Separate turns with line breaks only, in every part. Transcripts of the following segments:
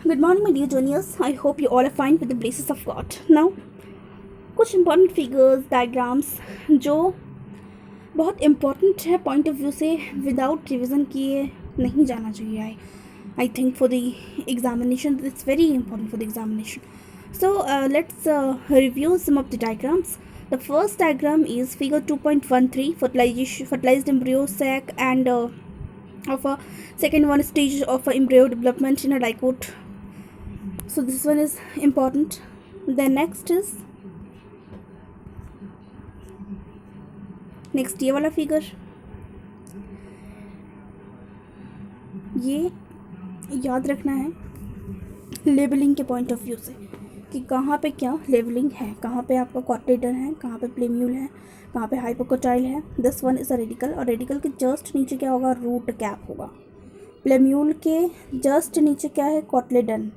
Good morning, my dear juniors. I hope you all are fine with the graces of God. Now, कुछ important figures, diagrams जो बहुत important है point of view से without revision किए नहीं जाना चाहिए. I think for the examination it's very important for the examination. So let's review some of the diagrams. The first diagram is figure 2.13 fertilized embryo sac and of a second one stage of embryo development in a dicot. So this one is important. Then next ये वाला figure, ये याद रखना है labelling के point of view से कि कहाँ पे क्या लेबलिंग है, कहाँ पे आपका कॉटलेडन है, कहाँ पे प्लेम्यूल है, कहाँ पे हाइपोकोटाइल है. This one is a radical और रेडिकल के जस्ट नीचे क्या होगा, रूट कैप होगा. प्लेम्यूल के जस्ट नीचे क्या है, कॉटलेडन,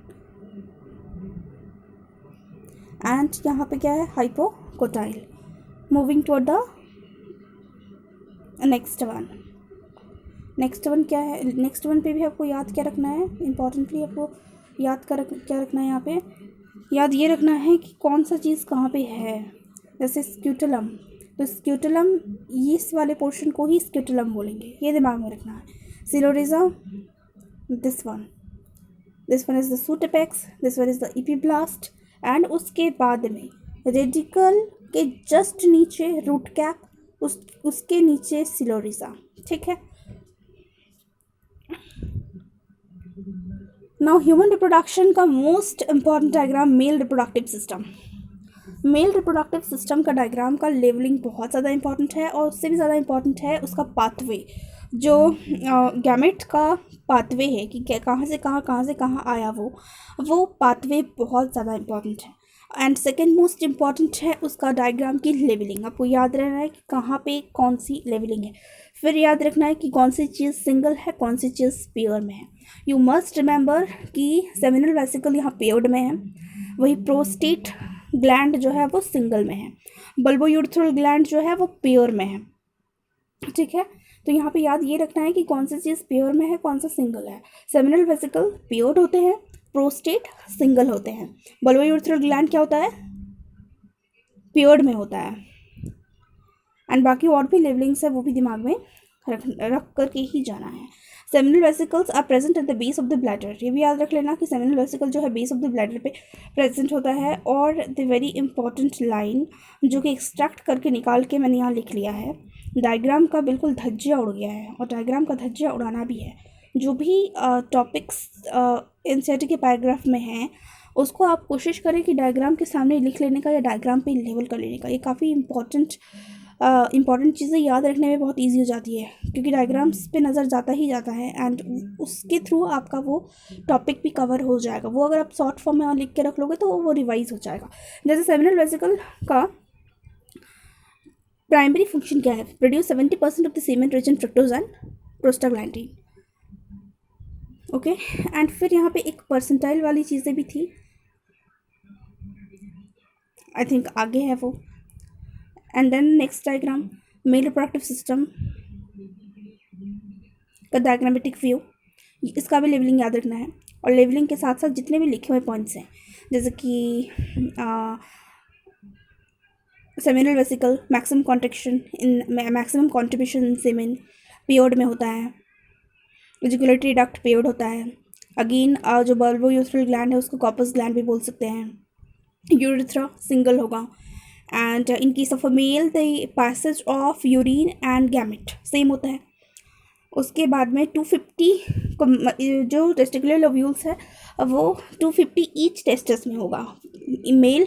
एंड यहाँ पे क्या है, hypocotyl. Moving toward the next one क्या है, नेक्स्ट वन पे भी आपको याद क्या रखना है, इंपॉर्टेंटली आपको याद क्या रखना है, यहाँ पे याद ये रखना है कि कौन सा चीज़ कहाँ पे है. जैसे स्क्यूटलम, तो स्क्यूटलम इस वाले पोर्शन को ही स्क्यूटलम बोलेंगे, ये दिमाग में रखना है. सिलोरिजा, this one is the suit apex, this one is the epiblast, and उसके बाद में रेडिकल के जस्ट नीचे रूट कैप, उसके नीचे सिलोरिजा. ठीक है. नाउ ह्यूमन रिप्रोडक्शन का most important diagram male reproductive system. Mail reproductive system का डायग्राम का लेवलिंग बहुत ज़्यादा इंपॉर्टेंट है, और उससे भी ज़्यादा इंपॉर्टेंट है उसका पाथवे, जो गैमेट का पाथवे है कि कहाँ से कहाँ आया, वो पाथवे बहुत ज़्यादा इंपॉर्टेंट है. एंड सेकेंड मोस्ट इम्पॉर्टेंट है उसका डायग्राम की लेवलिंग. आपको याद रहना है कि कहाँ पे कौन सी लेवलिंग है. फिर याद रखना है कि कौन सी चीज़ सिंगल है, कौन सी चीज़ पेयर में है. यू मस्ट रिमेंबर कि सेमिनल वेसिकल यहाँ पेयर्ड में है, वही प्रोस्टेट ग्लैंड जो है वो सिंगल में है, बल्बोयूरेथ्रल ग्लैंड जो है वो पेयर में है. ठीक है. तो यहाँ पे याद ये रखना है कि कौन सी चीज़ पेयर में है, कौन सा सिंगल है. सेमिनल वेसिकल पेयर्ड होते हैं, प्रोस्टेट सिंगल होते हैं, बल्बोयूरेथ्रल ग्लैंड क्या होता है, पेयर्ड में होता है. एंड बाकी और भी लेवलिंग्स है वो भी दिमाग में रख करके ही जाना है. Seminal vesicles are present at the base of the bladder. ये भी याद रख लेना कि सेमिनल वेसिकल जो है बेस ऑफ द ब्लैडर पे प्रेजेंट होता है. और द वेरी इंपॉर्टेंट लाइन जो कि एक्सट्रैक्ट करके निकाल के मैंने यहाँ लिख लिया है, डायग्राम का बिल्कुल धज्जिया उड़ गया है, और डायग्राम का धज्जिया उड़ाना भी है. जो भी टॉपिक्स एनसीईआरटी के पैराग्राफ में हैं उसको आप कोशिश करें कि डायग्राम के सामने लिख लेने का या डायग्राम पे लेवल कर लेने का. ये काफ़ी इंपॉर्टेंट चीज़ें याद रखने में बहुत इजी हो जाती है, क्योंकि डायग्राम्स पे नज़र जाता ही जाता है, एंड उसके थ्रू आपका वो टॉपिक भी कवर हो जाएगा. वो अगर आप शॉर्ट फॉर्म में लिख के रख लोगे तो वो रिवाइज हो जाएगा. जैसे सेमिनल वेसिकल का प्राइमरी फंक्शन क्या है, produce 70% of the semen rich in fructose and prostaglandin. Okay. And फिर यहाँ पे एक परसेंटाइल वाली चीज़ें भी थी, आई थिंक आगे है वो. And then next diagram male reproductive system का डायग्रामेटिक व्यू, इसका भी लेवलिंग याद रखना है. और लेवलिंग के साथ साथ जितने भी लिखे हुए पॉइंट्स हैं, जैसे कि seminal vesicle maximum contraction in maximum contribution in semen paired में होता है, एजिकुलेटरी डक्ट पेयर्ड होता है. अगेन जो बल्बोयूरेथ्रल ग्लैंड है उसको कॉर्पस ग्लैंड भी बोल सकते हैं. यूरेथ्रा सिंगल होगा. And in case of a male the passage of urine and gamete same होता है. उसके बाद में 250 जो टेस्टिकुलर लोब्यूल्स है वो 250 ईच टेस्टस में होगा.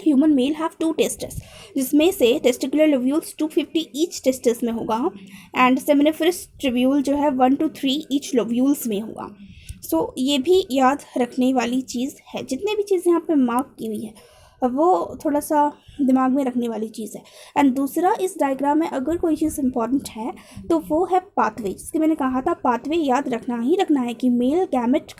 ह्यूमन मेल हैव 2 टेस्टस, जिसमें से टेस्टिकुलर लोब्यूल्स 250 ईच टेस्टस में होगा, एंड सेमिनिफरस ट्रिब्यूल जो है 1 to 3 ईच लोब्यूल्स में होगा. सो ये भी याद रखने वाली चीज़ है. जितने भी चीज़ यहाँ पे मार्क की हुई है वो थोड़ा सा दिमाग में रखने वाली चीज़ है. एंड दूसरा, इस डायग्राम में अगर कोई चीज़ इंपॉर्टेंट है तो वो है पाथवे, जिसके मैंने कहा था पाथवे याद रखना ही रखना है कि मेल गैमेट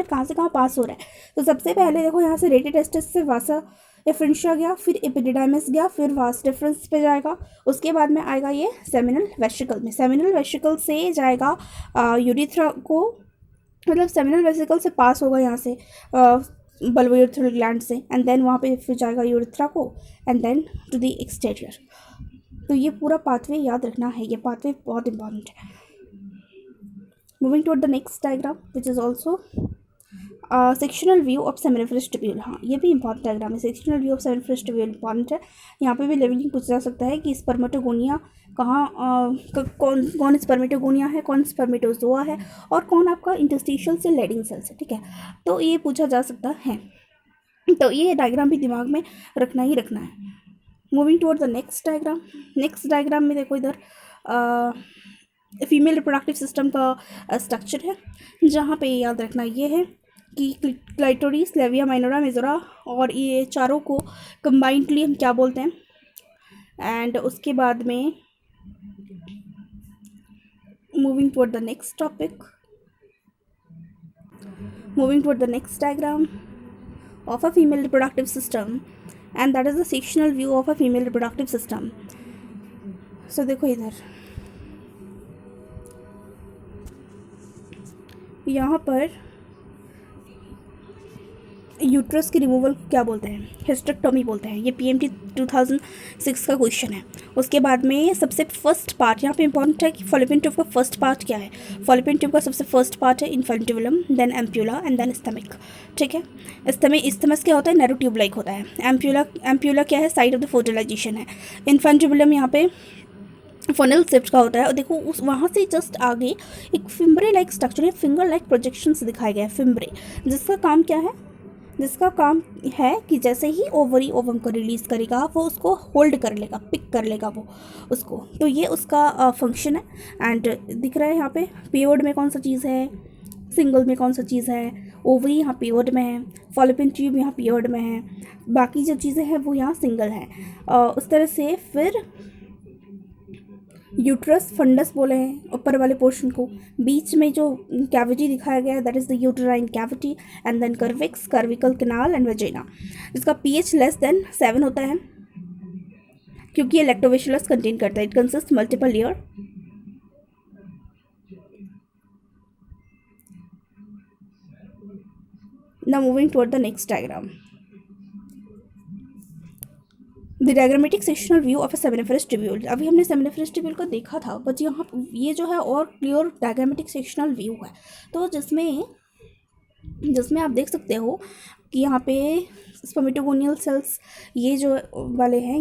कहाँ से कहाँ पास हो रहा है. तो सबसे पहले देखो यहाँ से रेटिटेस्टिस से वासा एफ्रेंशिया गया, फिर एपिडिडाइमिस गया, फिर वास डिफरेंस पे जाएगा. उसके बाद में आएगा ये सेमिनल वेसिकल में. सेमिनल वेसिकल से जाएगा यूरेथ्रा को मतलब सेमिनल वेसिकल से पास होगा यहाँ से बल्बोयूरेथ्रल ग्लैंड से, एंड देन वहाँ पे फिर जाएगा यूरेथ्रा को, and then to the exterior. तो ये पूरा पाथवे याद रखना है, ये पाथवे बहुत इंपॉर्टेंट है। Moving toward the next diagram which is also sectional view of seminiferous tubule. हाँ, ये भी इंपॉर्टेंट डायग्राम है। Sectional view of seminiferous tubule important है। यहाँ पे भी लेवलिंग पूछा जा सकता है कि स्पर्मेटोगोनिया कहाँ कौन कौन स्पर्मेटोगोनिया है, कौन स्पर्मेटोजोआ है, और कौन आपका इंटरस्टिशियल से लेडिंग सेल्स है, ठीक है। तो ये पूछा जा सकता है, तो ये डायग्राम भी दिमाग में रखना ही रखना है। Moving toward the next diagram. Next diagram में देखो इधर फीमेल रिप्रोडक्टिव सिस्टम का स्ट्रक्चर है, जहाँ पे याद रखना ये है कि क्लाइटोरिस, लेविया माइनोरा, मेजोरा और ये चारों को कंबाइंडली हम क्या बोलते हैं। एंड उसके बाद में moving toward the next topic, moving toward the next diagram of a female reproductive system, and that is the sectional view of a female reproductive system. So देखो इधर यहाँ पर यूट्रस की रिमूवल क्या बोलते हैं, हिस्टेक्टोमी बोलते हैं। ये PMT 2006 का क्वेश्चन है। उसके बाद में सबसे फर्स्ट पार्ट यहाँ पे इंपॉर्टेंट है कि फॉलोपियन ट्यूब का फर्स्ट पार्ट क्या है। फॉलोपियन ट्यूब का सबसे फर्स्ट पार्ट है infundibulum, then ampulla and then stomach, ठीक है। स्टमक क्या होता है, नैरो ट्यूब लाइक होता है। एम्प्यूला क्या है, साइट ऑफ द फर्टिलाइजेशन है। इन्फेंटिबुलम यहाँ पे फनल शेप्ड का होता है। और देखो उस वहाँ से जस्ट आगे एक फिम्ब्रे लाइक स्ट्रक्चर है, फिंगर लाइक प्रोजेक्शंस दिखाए गए हैं, फिम्ब्रे, जिसका काम क्या है, जिसका काम है कि जैसे ही ओवरी ओवम को रिलीज़ करेगा वो उसको होल्ड कर लेगा, पिक कर लेगा वो उसको। तो ये उसका फंक्शन है। एंड दिख रहा है यहाँ पे पीरियड में कौन सा चीज़ है, सिंगल में कौन सा चीज़ है, ओवरी यहाँ पीरियड में है, फॉलोपियन ट्यूब यहाँ पीरियड में है, बाकी जो चीज़ें हैं वो यहाँ सिंगल हैं। उस तरह से फिर यूट्रस फंडस बोले हैं ऊपर वाले पोर्शन को, बीच में जो कैविटी दिखाया गया है that is the uterine cavity, and then cervix, cervical canal and vagina, जिसका pH लेस देन 7 होता है क्योंकि ये लैक्टोबैसिलस कंटेन करता है। It consist multiple layer. Now moving toward the next diagram, the diagrammatic sectional view of a seminiferous tubule. अभी हमने सेमिनिफरस ट्यूब्यूल को देखा था, बट यहाँ ये जो है और क्लियर डायग्रामेटिक सेक्शनल व्यू है। तो जिसमें आप देख सकते हो कि यहाँ पे स्पर्मेटोगोनियल सेल्स ये जो वाले हैं,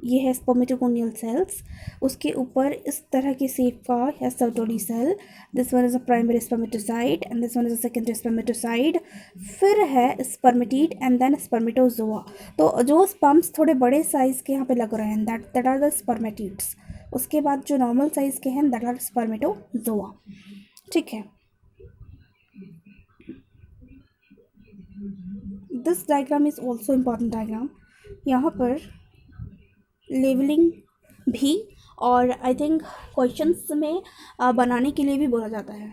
ये है स्पर्मेटोगोनियल सेल्स, उसके ऊपर इस तरह की शेप का है Sertoli cell. This one is a primary spermatocyte and this one is a secondary spermatocyte. फिर है स्पर्मेटिड एंड देन स्पर्मेटोजोआ। तो जो स्पर्म्स थोड़े बड़े साइज़ के यहाँ पे लग रहे हैं दैट आर द स्पर्मेटिड्स। उसके बाद जो नॉर्मल साइज़ के हैं दैट आर स्पर्मेटोजोआ, ठीक है। This diagram is also important diagram. यहाँ पर लेवलिंग भी और आई थिंक क्वेश्चंस में बनाने के लिए भी बोला जाता है।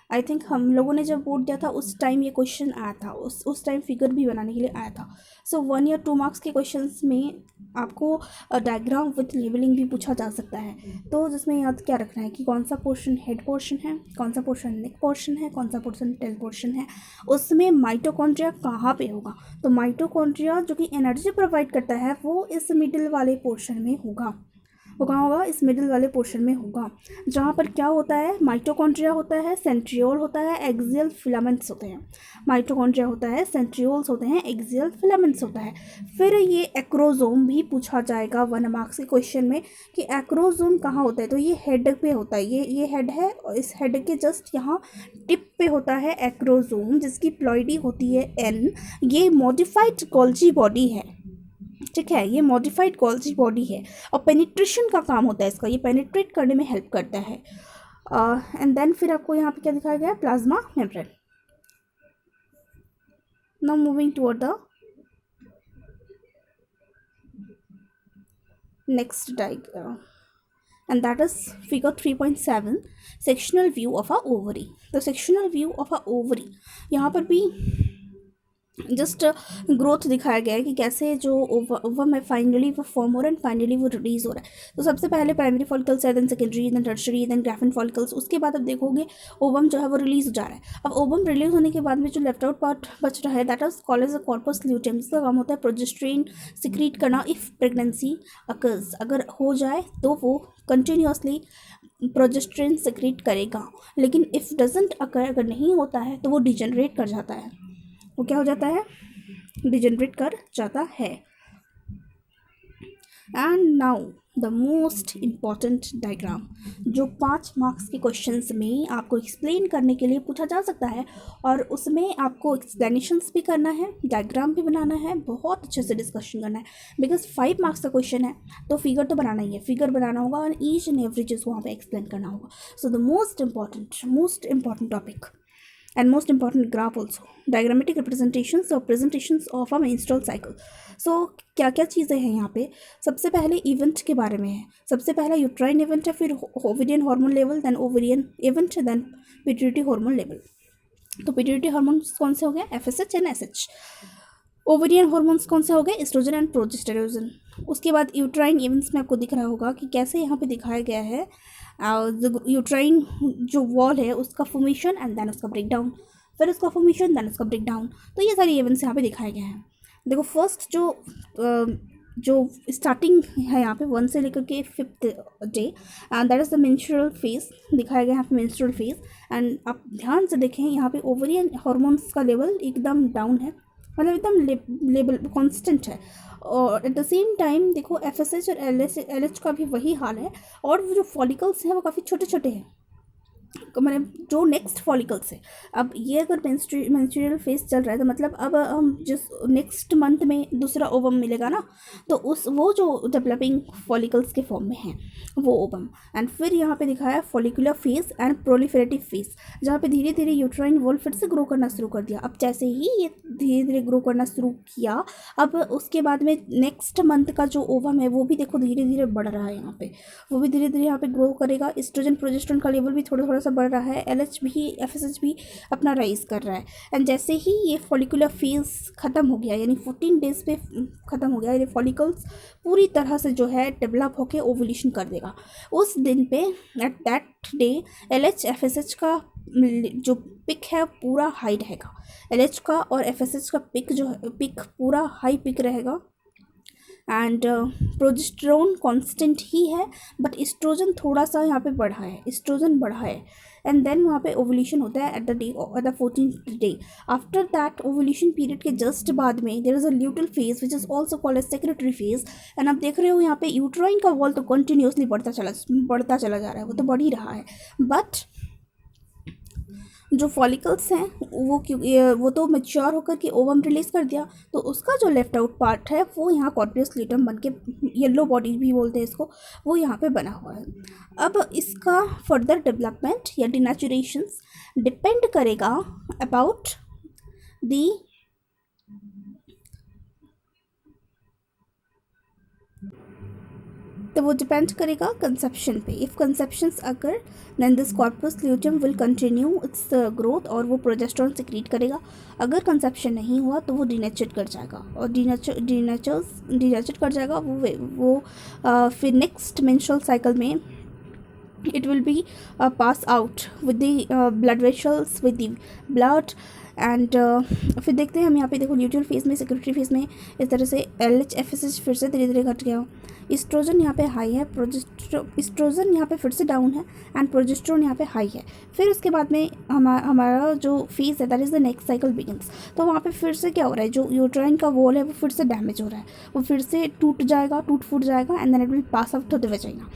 आई थिंक हम लोगों ने जब बोर्ड दिया था उस टाइम ये क्वेश्चन आया था, उस टाइम फिगर भी बनाने के लिए आया था। सो 1 या 2 मार्क्स के क्वेश्चंस में आपको डायग्राम विथ लेबलिंग भी पूछा जा सकता है। तो जिसमें याद क्या रखना है कि कौन सा पोर्शन हेड पोर्शन है, कौन सा पोर्शन नेक पोर्शन है, कौन सा पोर्शन टेल पोर्शन है, उसमें माइटोकॉन्ड्रिया कहाँ पे होगा। तो माइटोकॉन्ड्रिया जो कि एनर्जी प्रोवाइड करता है वो इस मिडिल वाले पोर्शन में होगा। वो कहाँ होगा, इस मिडिल वाले पोर्शन में होगा, जहाँ पर क्या होता है, माइटोकॉन्ड्रिया होता है, सेंट्रियोल होता है, एक्सियल फिलामेंट्स होते हैं। माइटोकॉन्ड्रिया होता है, सेंट्रियोल्स होते हैं, एक्सियल फिलामेंट्स होता है। फिर ये एक्रोजोम भी पूछा जाएगा 1 मार्क्स के क्वेश्चन में कि एक्रोजोम कहाँ होता है। तो ये हेड पे होता है, ये हेड है और इस हेड के जस्ट यहाँ टिप पे होता है एक्रोजोम, जिसकी प्लॉइडी होती है N। ये मॉडिफाइड गोल्जी बॉडी है, ठीक है, ये मॉडिफाइड गोल्जी बॉडी है और पेनिट्रेशन का काम होता है इसका, ये पेनिट्रेट करने में हेल्प करता है। एंड देन फिर आपको यहाँ पे क्या दिखाया गया है, plasma membrane. Now moving toward the next diagram and that is figure 3.7 sectional view of a ovary। तो sectional view of a ovary यहाँ पर भी जस्ट ग्रोथ दिखाया गया है कि कैसे जो ओवम है फाइनली वो फॉर्म हो रहा है एंड फाइनली वो रिलीज हो रहा है। तो सबसे पहले प्राइमरी फॉलिकल्स है, then secondary, then tertiary, then graafian follicles. उसके बाद अब देखोगे ओवम जो है वो रिलीज हो जा रहा है। अब ओवम रिलीज होने के बाद में जो लेफ्ट आउट पार्ट बच रहा है that is called as a corpus luteum. इसका काम होता है प्रोजेस्टेरिन सिक्रीट करना इफ प्रेगनेंसी अकर्स। अगर हो जाए तो वो कंटिन्यूसली प्रोजेस्टेरिन सिक्रीट करेगा, लेकिन इफ़ डजेंट अकर, अगर नहीं होता है तो वो डिजेनरेट कर जाता है। वो क्या हो जाता है? डिजेनरेट कर जाता है। And now the most important diagram, जो 5 मार्क्स के क्वेश्चंस में आपको एक्सप्लेन करने के लिए पूछा जा सकता है, और उसमें आपको एक्सप्लेनेशंस भी करना है, डायग्राम भी बनाना है, बहुत अच्छे से डिस्कशन करना है। बिकॉज 5 मार्क्स का क्वेश्चन है तो फिगर तो बनाना ही है, फिगर बनाना होगा और ईच एंड एवरी चीज़ वहाँ पे एक्सप्लेन करना होगा। So the most important topic and most important graph also, diagrammatic representations or presentations of a menstrual cycle. So क्या क्या चीज़ें हैं यहाँ पे? सबसे पहले इवेंट के बारे में है। सबसे पहला यूट्राइन इवेंट है, फिर ovarian hormone level, then ovarian event, then pituitary hormone level. तो पिट्यूटरी हार्मोन्स कौन से हो गए? FSH and SH। Ovarian hormones कौन से हो गए? Oestrogen and progesterone. उसके बाद यूट्राइन इवेंट्स में आपको दिख रहा होगा कि कैसे यहाँ पे दिखाया गया है यूट्राइन जो वॉल है उसका फॉर्मेशन एंड देन उसका ब्रेक डाउन, फिर उसका फॉर्मेशन देन उसका ब्रेक डाउन। तो ये सारी इवेंट्स यहाँ पे दिखाए गए हैं। देखो फर्स्ट जो स्टार्टिंग है यहाँ पे 1 से लेकर के 5th day, that is the menstrual phase दिखाया गया है यहाँ पे, मेंस्ट्रुअल फेज। एंड आप ध्यान से देखें यहाँ पे ओवेरियन हार्मोन्स का लेवल एकदम डाउन है, मतलब एकदम लेवल कॉन्स्टेंट है। और एट द सेम टाइम देखो FSH और LH का भी वही हाल है, और वो जो फॉलिकल्स हैं वो काफ़ी छोटे छोटे हैं, मतलब जो नेक्स्ट फॉलिकल्स है। अब ये अगर मेंस्ट्रुअल फेज चल रहा है तो मतलब अब हम जिस नेक्स्ट मंथ में दूसरा ओवम मिलेगा ना, तो वो जो डेवलपिंग फॉलिकल्स के फॉर्म में है वो ओवम। एंड फिर यहाँ पे दिखाया है follicular phase and proliferative phase, जहाँ पे धीरे धीरे यूट्राइन वॉल फिर से ग्रो करना शुरू कर दिया। अब जैसे ही ये धीरे धीरे ग्रो करना शुरू किया, अब उसके बाद में नेक्स्ट मंथ का जो ओवम है वो भी देखो धीरे धीरे बढ़ रहा है यहाँ पे, वो भी धीरे धीरे यहाँ पे ग्रो करेगा। एस्ट्रोजन प्रोजेस्टेरोन का लेवल भी थोड़ा सा बढ़ रहा है, LH भी FSH भी अपना राइज कर रहा है। एंड जैसे ही ये फॉलिकुलर फेज ख़त्म हो गया, यानी 14 डेज पे ख़त्म हो गया, ये फॉलिकल्स पूरी तरह से जो है डेवलप होकर ओवुलेशन कर देगा। उस दिन पे at that day LH FSH का जो पिक है पूरा हाई रहेगा, LH का और FSH का पिक जो है पिक पूरा हाई पिक रहेगा। एंड प्रोजेस्टेरोन कांस्टेंट ही है, बट एस्ट्रोजन थोड़ा सा यहाँ पे बढ़ा है, एस्ट्रोजन बढ़ा है। एंड देन वहाँ पे ओवुलेशन होता है at the 14th day. After that ovulation period के जस्ट बाद में there is a luteal phase which is also called as secretory phase. And आप देख रहे हो यहाँ पे यूट्राइन का वॉल तो कंटिन्यूसली बढ़ता चला जा रहा है, वो तो बढ़ ही रहा है, बट जो फॉलिकल्स हैं वो तो मैच्योर होकर के ओवम रिलीज कर दिया, तो उसका जो लेफ्ट आउट पार्ट है वो यहाँ कॉर्पियस ल्यूटम बन के, येलो बॉडी भी बोलते हैं इसको, वो यहाँ पे बना हुआ है। अब इसका फर्दर डेवलपमेंट या डिनेचुरेशंस डिपेंड करेगा अबाउट दी तो वो डिपेंड करेगा कंसेप्शन पे। इफ़ कंसेप्शंस अगर then this corpus luteum will continue its growth और वो प्रोजेस्टेरोन सिक्रीट करेगा। अगर कंसेप्शन नहीं हुआ तो वो डिनेचर कर जाएगा, और डिनेचर कर जाएगा वो फिर नेक्स्ट मेंस्ट्रुअल साइकिल में it will be pass out with the blood vessels with the blood। And फिर देखते हैं हम यहाँ पे देखो ल्यूटियल फेज में, सेक्रेटरी फेज में इस तरह से LH FSH फिर से धीरे धीरे घट गया। एस्ट्रोजन यहाँ पे हाई है, एस्ट्रोजन यहाँ पे फिर से डाउन है, एंड प्रोजेस्टेरोन यहाँ पे हाई है। फिर उसके बाद में हमारा जो फेज है that is the next cycle begins. तो वहाँ पे फिर से क्या हो रहा है, जो यूट्राइन का वॉल है वो फिर से डैमेज हो रहा है, वो फिर से टूट फूट जाएगा and then it will pass out to the vagina.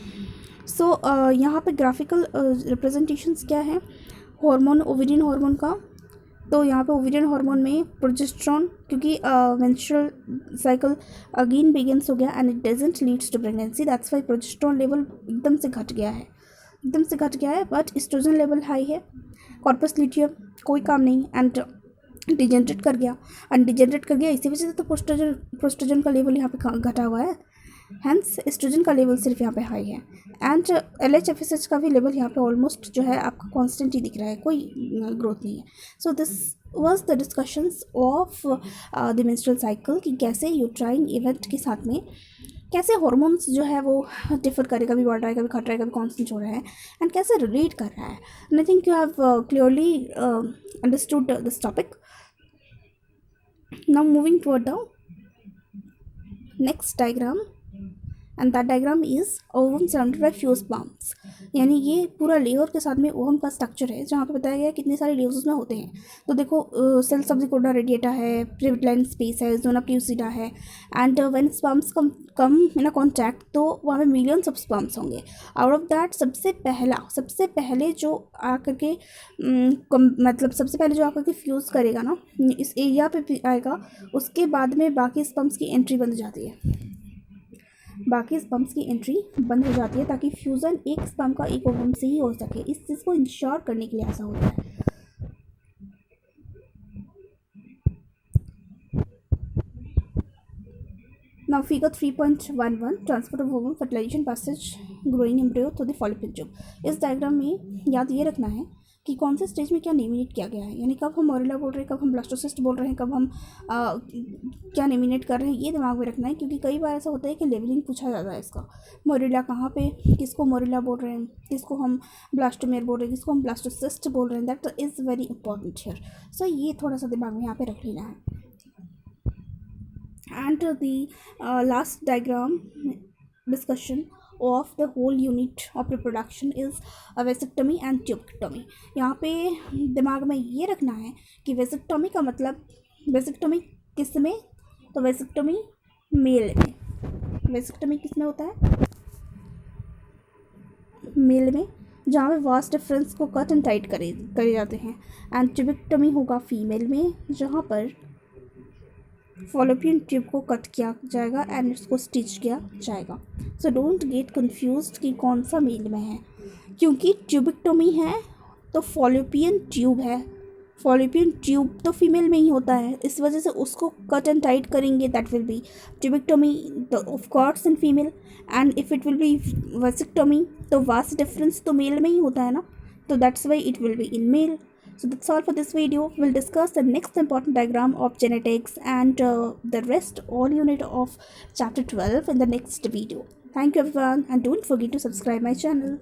So यहाँ पे ग्राफिकल रिप्रेजेंटेशंस क्या है हार्मोन, ओवेरियन हार्मोन का। तो यहाँ पे ओवेरियन हार्मोन में प्रोजेस्टेरोन, क्योंकि मेंस्ट्रुअल साइकिल अगेन बिगिंस हो गया and it doesn't leads to pregnancy, that's why progesterone level एकदम से घट गया है, बट एस्ट्रोजन लेवल हाई है। कॉर्पस ल्यूटियम कोई काम नहीं एंड डिजेनरेट कर गया, इसी वजह से तो प्रोस्ट्रोजन का लेवल यहाँ पे घटा हुआ है। हैंस एस्ट्रोजन का लेवल सिर्फ यहाँ पे हाई है एंड LHFSH का भी लेवल यहाँ पे ऑलमोस्ट जो है आपका कांस्टेंट ही दिख रहा है, कोई ग्रोथ नहीं है. So this was the discussions of the menstrual cycle कि कैसे यूट्राइन इवेंट के साथ में कैसे हॉर्मोन्स जो है वो डिफर करे, कभी बढ़ रहा है, कभी घट रहा है, कभी कॉन्स्टेंट हो रहा है एंड कैसे रिलेट कर रहा है. And I think you have clearly understood this topic. Now moving toward the next diagram and that diagram is ovum surrounded by few sperms. यानी ये पूरा लेयर के साथ में ओवम का स्ट्रक्चर है जहाँ पे बताया गया है कितने सारे लेयर्स उसमें होते हैं. तो देखो सेल्स ऑफ द कोडा रेडिएटा है, प्रिविटलाइन स्पेस है, जोना प्यूसिडा है and when sperms come in a contact तो वहाँ पे मिलियंस ऑफ स्पर्म्स होंगे. आउट ऑफ दैट सबसे पहले जो आकर के मतलब सबसे पहले जो आकर के फ्यूज़ करेगा ना इस एरिया पे आएगा, उसके बाद में बाकी स्पर्म्स की एंट्री बन जाती है. बाकी स्पर्म्स की एंट्री बंद हो जाती है ताकि फ्यूज़न एक स्पर्म का एक ओवम से ही हो सके. इस चीज़ को इंश्योर करने के लिए ऐसा होता है. Now figure 3.11 transport of ovum fertilization passage growing embryo through the follicle tube. इस डायग्राम में याद ये रखना है कि कौन से स्टेज में क्या नेमिनेट किया गया है, यानी कब हम मोरेला बोल रहे हैं, कब हम ब्लास्टोसिस्ट बोल रहे हैं, कब हम क्या नेमिनेट कर रहे हैं, ये दिमाग में रखना है. क्योंकि कई बार ऐसा होता है कि लेवलिंग पूछा जाता है इसका. मोरेला कहाँ पे, किसको मोरेला बोल रहे हैं, किसको हम ब्लास्टोमेर बोल रहे हैं, किसको हम ब्लास्टोसिस्ट बोल रहे हैं. That is very important here. So ये थोड़ा सा दिमाग में यहाँ पे रख लेना है. And the last diagram discussion of the whole unit of reproduction is vasectomy and tubectomy. यहाँ पे दिमाग में ये रखना है कि वेसिक्टमी का मतलब, वेसिक्टमी किस में, तो वेसिक्टमी मेल में. वेसिक्टमी किस में होता है, मेल में, जहाँ पे वास्ट डिफरेंस को कट एंड टाइट करे जाते हैं. एंड ट्यूबेक्टमी होगा फीमेल में, जहाँ पर फॉलोपियन ट्यूब को कट किया जाएगा एंड उसको स्टिच किया जाएगा. सो डोंट गेट कन्फ्यूज्ड कि कौन सा मेल में है, क्योंकि ट्यूबेक्टोमी है तो फॉलोपियन ट्यूब है. फॉलोपियन ट्यूब तो फीमेल में ही होता है, इस वजह से उसको कट एंड टाइट करेंगे. That will be tubectomy of course in female. And if it will be vasectomy तो वास्ट डिफरेंस तो मेल में ही होता है ना, तो that's why it will be in male. So that's all for this video. We'll discuss the next important diagram of genetics and the rest all unit of chapter 12 in the next video. Thank you everyone and don't forget to subscribe my channel.